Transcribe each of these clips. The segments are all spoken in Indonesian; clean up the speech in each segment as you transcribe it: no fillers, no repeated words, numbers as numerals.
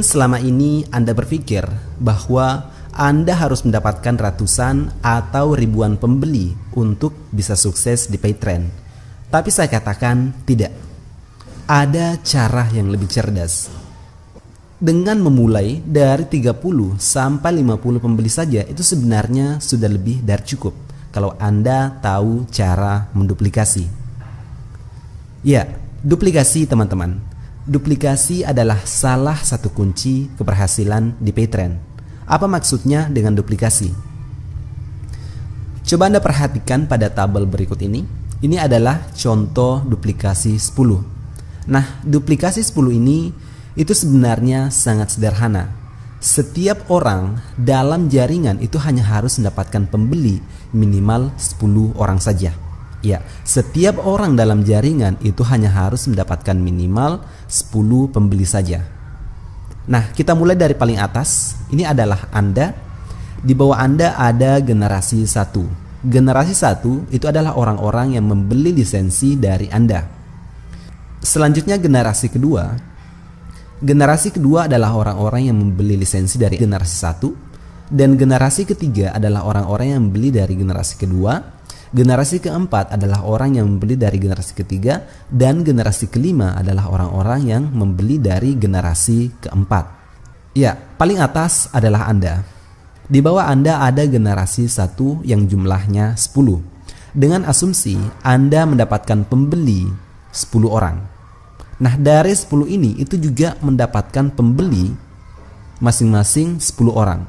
Selama ini Anda berpikir bahwa Anda harus mendapatkan ratusan atau ribuan pembeli untuk bisa sukses di PayTrend. Tapi saya katakan tidak. Ada cara yang lebih cerdas. Dengan memulai dari 30 sampai 50 pembeli saja itu sebenarnya sudah lebih dari cukup kalau Anda tahu cara menduplikasi. Ya, duplikasi teman-teman. Duplikasi adalah salah satu kunci keberhasilan di PayTrend. Apa maksudnya dengan duplikasi? Coba Anda perhatikan pada tabel berikut ini. Ini adalah contoh duplikasi 10. Nah, duplikasi 10 ini itu sebenarnya sangat sederhana. Setiap orang dalam jaringan itu hanya harus mendapatkan pembeli minimal 10 orang saja. Ya, setiap orang dalam jaringan itu hanya harus mendapatkan minimal 10 pembeli saja. Nah, kita mulai dari paling atas. Ini adalah Anda. Di bawah Anda ada generasi 1. Generasi 1 itu adalah orang-orang yang membeli lisensi dari Anda. Selanjutnya generasi kedua. Generasi kedua adalah orang-orang yang membeli lisensi dari generasi 1. Dan generasi ketiga adalah orang-orang yang membeli dari generasi kedua. Generasi keempat adalah orang yang membeli dari generasi ketiga, dan generasi kelima adalah orang-orang yang membeli dari generasi keempat. Ya, paling atas adalah Anda. Di bawah Anda ada generasi 1 yang jumlahnya 10. Dengan asumsi Anda mendapatkan pembeli 10 orang. Nah, dari 10 ini itu juga mendapatkan pembeli masing-masing 10 orang.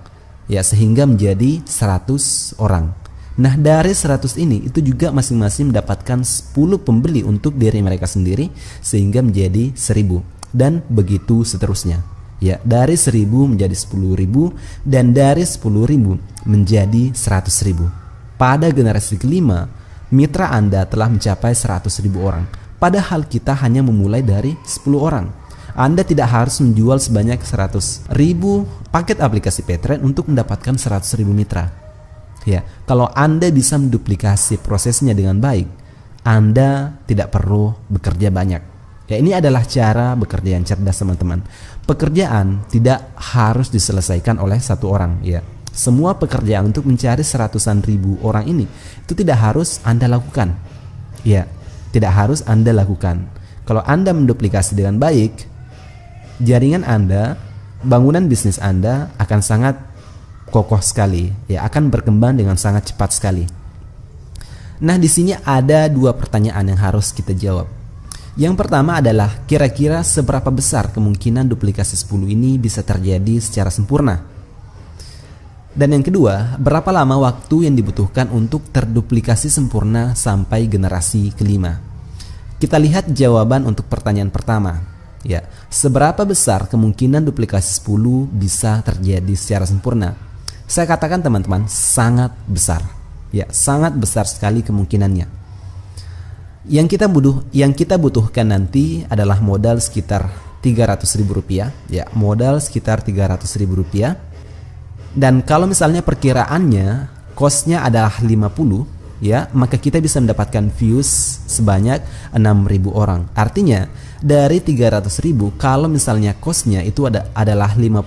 Ya, sehingga menjadi 100 orang. Nah, dari 100 ini itu juga masing-masing mendapatkan 10 pembeli untuk diri mereka sendiri sehingga menjadi 1000 dan begitu seterusnya. Ya, dari 1000 menjadi 10.000 dan dari 10.000 menjadi 100.000. Pada generasi kelima, mitra Anda telah mencapai 100.000 orang. Padahal kita hanya memulai dari 10 orang. Anda tidak harus menjual sebanyak 100.000 paket aplikasi PayTrend untuk mendapatkan 100.000 mitra. Ya, kalau Anda bisa menduplikasi prosesnya dengan baik, Anda tidak perlu bekerja banyak. Ya, ini adalah cara bekerja yang cerdas, teman-teman. Pekerjaan tidak harus diselesaikan oleh satu orang. Ya, semua pekerjaan untuk mencari seratusan ribu orang ini itu tidak harus Anda lakukan. Ya, tidak harus Anda lakukan. Kalau Anda menduplikasi dengan baik, jaringan Anda, bangunan bisnis Anda akan sangat kokoh sekali, ya, akan berkembang dengan sangat cepat sekali. Nah, di sini ada dua pertanyaan yang harus kita jawab. Yang pertama adalah kira-kira seberapa besar kemungkinan duplikasi 10 ini bisa terjadi secara sempurna? Dan yang kedua, berapa lama waktu yang dibutuhkan untuk terduplikasi sempurna sampai generasi kelima? Kita lihat jawaban untuk pertanyaan pertama. Ya, seberapa besar kemungkinan duplikasi 10 bisa terjadi secara sempurna? Saya katakan teman-teman, sangat besar. Ya, sangat besar sekali kemungkinannya. Yang kita butuhkan nanti adalah modal sekitar Rp300.000. Ya, modal sekitar Rp300.000. Dan kalau misalnya perkiraannya cost-nya adalah 50, ya, maka kita bisa mendapatkan views sebanyak 6.000 orang. Artinya dari 300.000, kalau misalnya cost-nya itu adalah 50,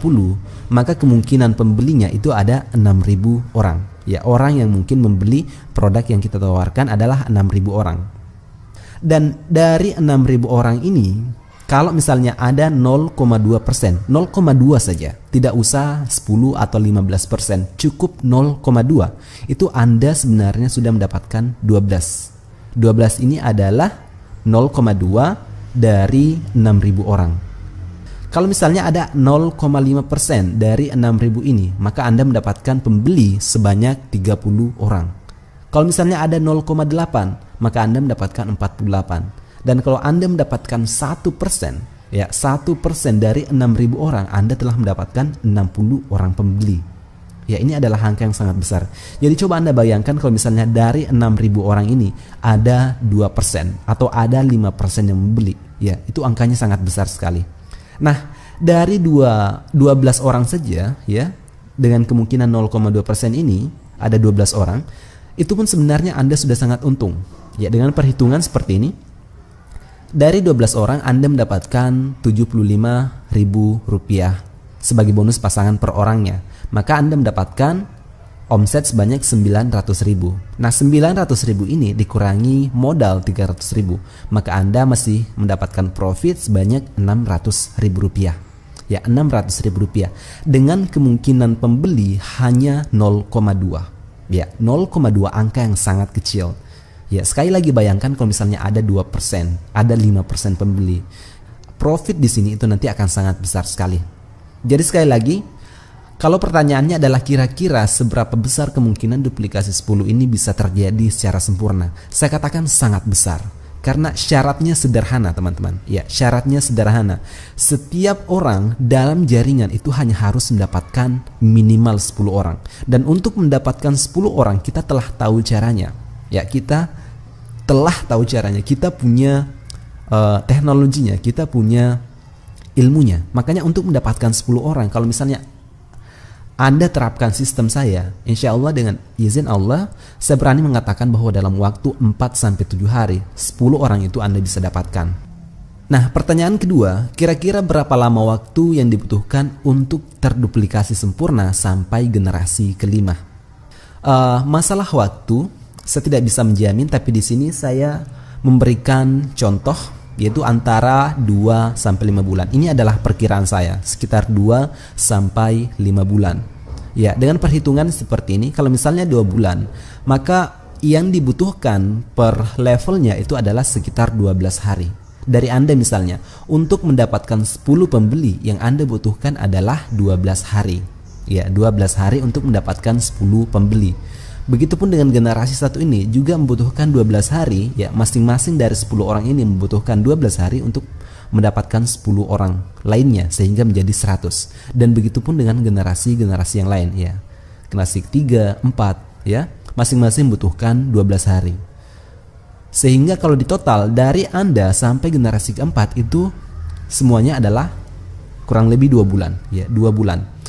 maka kemungkinan pembelinya itu ada 6.000 orang. Ya, orang yang mungkin membeli produk yang kita tawarkan adalah 6.000 orang. Dan dari 6.000 orang ini, kalau misalnya ada 0,2%, 0,2 saja, tidak usah 10 atau 15%, cukup 0,2, itu Anda sebenarnya sudah mendapatkan 12. 12 ini adalah 0,2 dari 6.000 orang. Kalau misalnya ada 0,5% dari 6.000 ini, maka Anda mendapatkan pembeli sebanyak 30 orang. Kalau misalnya ada 0,8, maka Anda mendapatkan 48. Dan kalau Anda mendapatkan 1%, ya, 1% dari 6.000 orang, Anda telah mendapatkan 60 orang pembeli. Ya, ini adalah angka yang sangat besar. Jadi coba Anda bayangkan kalau misalnya dari 6.000 orang ini ada 2% atau ada 5% yang membeli. Ya, itu angkanya sangat besar sekali. Nah, dari 12 orang saja, ya, dengan kemungkinan 0,2% ini ada 12 orang, itu pun sebenarnya Anda sudah sangat untung. Ya, dengan perhitungan seperti ini, Dari 12 orang Anda mendapatkan Rp75.000 sebagai bonus pasangan per orangnya, maka Anda mendapatkan omset sebanyak 900.000. Nah, 900.000 ini dikurangi modal 300.000, maka Anda masih mendapatkan profit sebanyak 600.000 rupiah. Ya, 600.000 rupiah dengan kemungkinan pembeli hanya 0,2. Ya, 0,2, angka yang sangat kecil. Ya, sekali lagi bayangkan kalau misalnya ada 2%, ada 5% pembeli. Profit di sini itu nanti akan sangat besar sekali. Jadi sekali lagi, kalau pertanyaannya adalah kira-kira seberapa besar kemungkinan duplikasi 10 ini bisa terjadi secara sempurna? Saya katakan sangat besar. Karena syaratnya sederhana, teman-teman. Ya, syaratnya sederhana. Setiap orang dalam jaringan itu hanya harus mendapatkan minimal 10 orang. Dan untuk mendapatkan 10 orang kita telah tahu caranya. Ya, kita telah tahu caranya. Kita punya teknologinya, kita punya ilmunya. Makanya untuk mendapatkan 10 orang, kalau misalnya Anda terapkan sistem saya, insya Allah dengan izin Allah, saya berani mengatakan bahwa dalam waktu 4-7 hari, 10 orang itu Anda bisa dapatkan. Nah, pertanyaan kedua, kira-kira berapa lama waktu yang dibutuhkan untuk terduplikasi sempurna sampai generasi kelima? Masalah waktu, saya tidak bisa menjamin, tapi di sini saya memberikan contoh, yaitu antara 2-5 bulan. Ini adalah perkiraan saya, sekitar 2-5 bulan. Ya, dengan perhitungan seperti ini, kalau misalnya 2 bulan, maka yang dibutuhkan per levelnya itu adalah sekitar 12 hari. Dari Anda misalnya, untuk mendapatkan 10 pembeli, yang Anda butuhkan adalah 12 hari. Ya, 12 hari untuk mendapatkan 10 pembeli. Begitupun dengan generasi 1 ini juga membutuhkan 12 hari, ya, masing-masing dari 10 orang ini membutuhkan 12 hari untuk mendapatkan 10 orang lainnya sehingga menjadi 100. Dan begitupun dengan generasi-generasi yang lain, ya. Generasi 3, 4, ya, masing-masing membutuhkan 12 hari. Sehingga kalau ditotal dari Anda sampai generasi keempat itu semuanya adalah kurang lebih 2 bulan, ya, 2 bulan.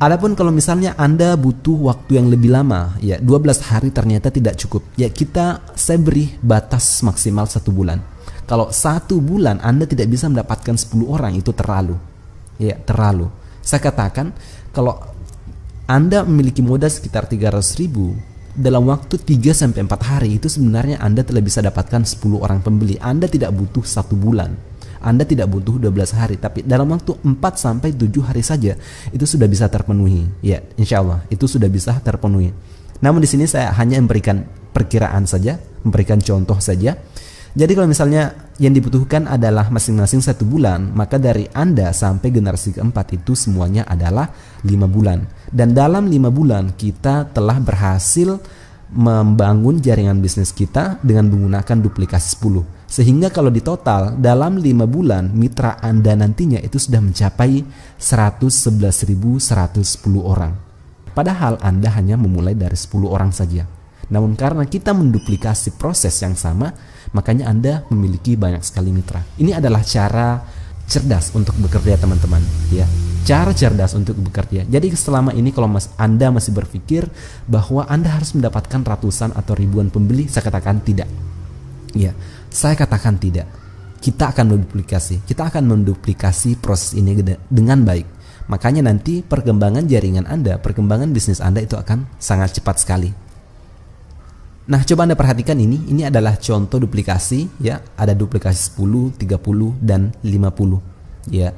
Adapun kalau misalnya Anda butuh waktu yang lebih lama, ya 12 hari ternyata tidak cukup. Ya, saya beri batas maksimal 1 bulan. Kalau 1 bulan Anda tidak bisa mendapatkan 10 orang, itu terlalu. Ya, terlalu. Saya katakan kalau Anda memiliki modal sekitar 300.000, dalam waktu 3-4 hari itu sebenarnya Anda telah bisa dapatkan 10 orang pembeli. Anda tidak butuh 1 bulan. Anda tidak butuh 12 hari, tapi dalam waktu 4-7 hari saja itu sudah bisa terpenuhi. Ya, insya Allah itu sudah bisa terpenuhi. Namun di sini saya hanya memberikan perkiraan saja, memberikan contoh saja. Jadi kalau misalnya yang dibutuhkan adalah masing-masing 1 bulan, maka dari Anda sampai generasi keempat itu semuanya adalah 5 bulan. Dan dalam 5 bulan kita telah berhasil membangun jaringan bisnis kita dengan menggunakan duplikasi 10. Sehingga kalau di total dalam 5 bulan mitra Anda nantinya itu sudah mencapai 111.110 orang. Padahal Anda hanya memulai dari 10 orang saja. Namun karena kita menduplikasi proses yang sama, makanya Anda memiliki banyak sekali mitra. Ini adalah cara cerdas untuk bekerja, teman-teman, ya. Cara cerdas untuk bekerja. Jadi selama ini kalau Anda masih berpikir bahwa Anda harus mendapatkan ratusan atau ribuan pembeli, saya katakan tidak. Ya, saya katakan tidak. Kita akan menduplikasi proses ini dengan baik. Makanya nanti perkembangan jaringan Anda, perkembangan bisnis Anda itu akan sangat cepat sekali. Nah, coba Anda perhatikan ini. Ini adalah contoh duplikasi, ya. Ada duplikasi 10, 30 dan 50, ya.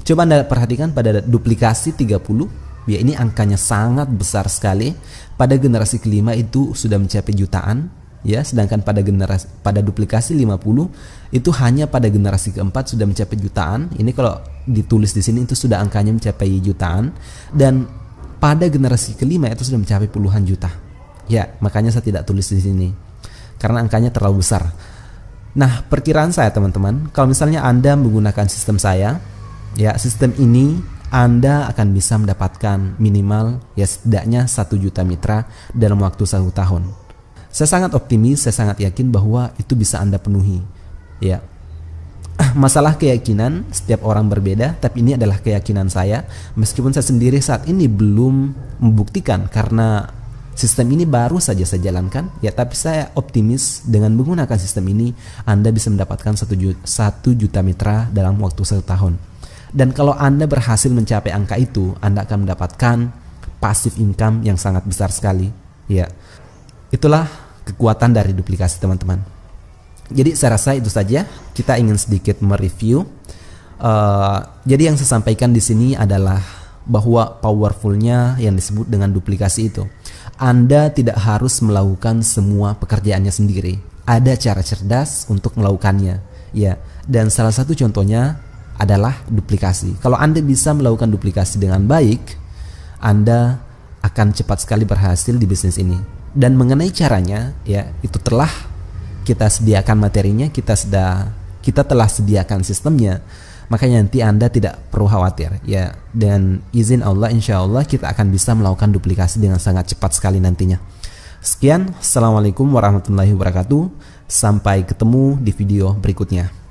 Coba Anda perhatikan pada duplikasi 30, ya, ini angkanya sangat besar sekali. Pada generasi kelima itu sudah mencapai jutaan, ya, sedangkan pada duplikasi 50 itu hanya pada generasi keempat sudah mencapai jutaan. Ini kalau ditulis di sini itu sudah angkanya mencapai jutaan, dan pada generasi kelima itu sudah mencapai puluhan juta. Ya, makanya saya tidak tulis di sini karena angkanya terlalu besar. Nah, perkiraan saya, teman-teman, kalau misalnya Anda menggunakan sistem saya, ya, sistem ini Anda akan bisa mendapatkan minimal, ya, setidaknya 1 juta mitra dalam waktu 1 tahun. Saya sangat optimis, saya sangat yakin bahwa itu bisa Anda penuhi. Ya, masalah keyakinan setiap orang berbeda, tapi ini adalah keyakinan saya. Meskipun saya sendiri saat ini belum membuktikan karena sistem ini baru saja saya jalankan, ya, tapi saya optimis dengan menggunakan sistem ini Anda bisa mendapatkan 1 juta mitra dalam waktu 1 tahun. Dan kalau Anda berhasil mencapai angka itu, Anda akan mendapatkan passive income yang sangat besar sekali. Ya, itulah kekuatan dari duplikasi, teman-teman. Jadi saya rasa itu saja. Kita ingin sedikit mereview. Jadi yang saya sampaikan di sini adalah bahwa powerfulnya yang disebut dengan duplikasi itu. Anda tidak harus melakukan semua pekerjaannya sendiri. Ada cara cerdas untuk melakukannya, ya. Dan salah satu contohnya adalah duplikasi. Kalau Anda bisa melakukan duplikasi dengan baik, Anda akan cepat sekali berhasil di bisnis ini. Dan mengenai caranya, ya, itu telah kita sediakan materinya, kita telah sediakan sistemnya. Makanya nanti Anda tidak perlu khawatir, ya. Dan izin Allah, insya Allah kita akan bisa melakukan duplikasi dengan sangat cepat sekali nantinya. Sekian, assalamualaikum warahmatullahi wabarakatuh. Sampai ketemu di video berikutnya.